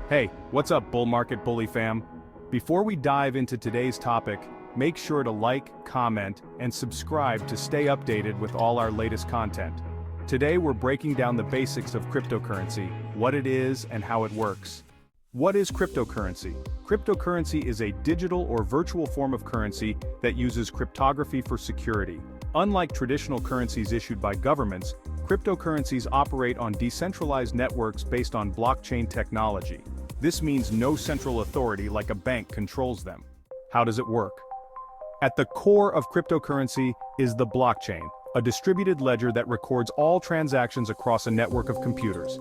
Hey, what's up, Bull Market Bully fam? Before we dive into today's topic, make sure to like, comment, and subscribe to stay updated with all our latest content. Today we're breaking down the basics of cryptocurrency, what it is and how it works. What is cryptocurrency? Cryptocurrency is a digital or virtual form of currency that uses cryptography for security. Unlike traditional currencies issued by governments, cryptocurrencies operate on decentralized networks based on blockchain technology. This means no central authority like a bank controls them. How does it work? At the core of cryptocurrency is the blockchain, a distributed ledger that records all transactions across a network of computers.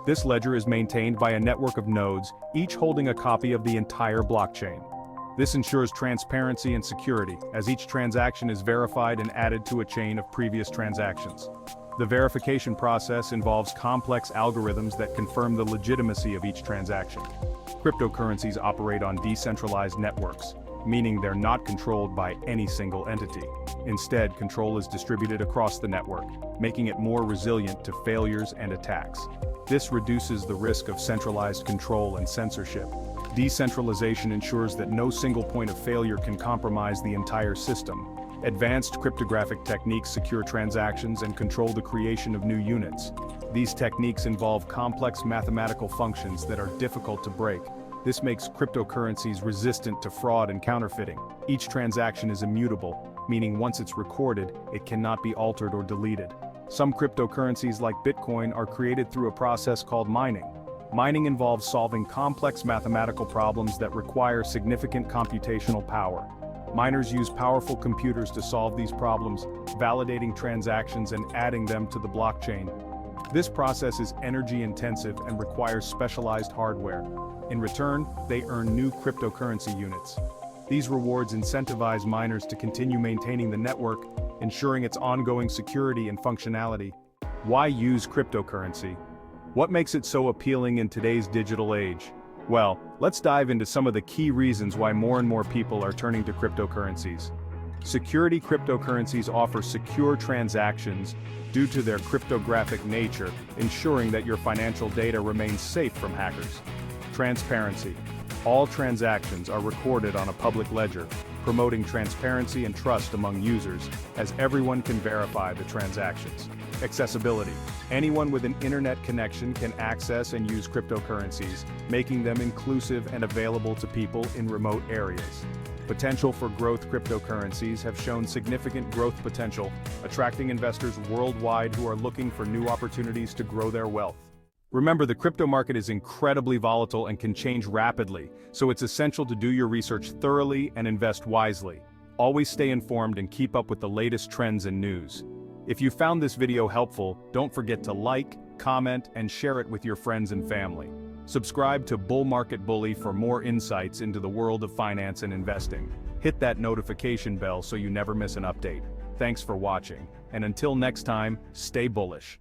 This ledger is maintained by a network of nodes, each holding a copy of the entire blockchain. This ensures transparency and security, as each transaction is verified and added to a chain of previous transactions. The verification process involves complex algorithms that confirm the legitimacy of each transaction. Cryptocurrencies operate on decentralized networks, meaning they're not controlled by any single entity. Instead, control is distributed across the network, making it more resilient to failures and attacks. This reduces the risk of centralized control and censorship. Decentralization ensures that no single point of failure can compromise the entire system. Advanced cryptographic techniques secure transactions and control the creation of new units. These techniques involve complex mathematical functions that are difficult to break. This makes cryptocurrencies resistant to fraud and counterfeiting. Each transaction is immutable, meaning once it's recorded, it cannot be altered or deleted. Some cryptocurrencies like Bitcoin are created through a process called mining. Mining involves solving complex mathematical problems that require significant computational power. Miners use powerful computers to solve these problems, validating transactions and adding them to the blockchain. This process is energy-intensive and requires specialized hardware. In return, they earn new cryptocurrency units. These rewards incentivize miners to continue maintaining the network, ensuring its ongoing security and functionality. Why use cryptocurrency? What makes it so appealing in today's digital age? Well, let's dive into some of the key reasons why more and more people are turning to cryptocurrencies. Security cryptocurrencies offer secure transactions due to their cryptographic nature, ensuring that your financial data remains safe from hackers. Transparency. All transactions are recorded on a public ledger, promoting transparency and trust among users, as everyone can verify the transactions. Accessibility. Anyone with an internet connection can access and use cryptocurrencies, making them inclusive and available to people in remote areas. Potential for growth. Cryptocurrencies have shown significant growth potential, attracting investors worldwide who are looking for new opportunities to grow their wealth. Remember, the crypto market is incredibly volatile and can change rapidly, so it's essential to do your research thoroughly and invest wisely. Always stay informed and keep up with the latest trends and news. If you found this video helpful, don't forget to like, comment, and share it with your friends and family. Subscribe to Bull Market Bully for more insights into the world of finance and investing. Hit that notification bell so you never miss an update. Thanks for watching, and until next time, stay bullish.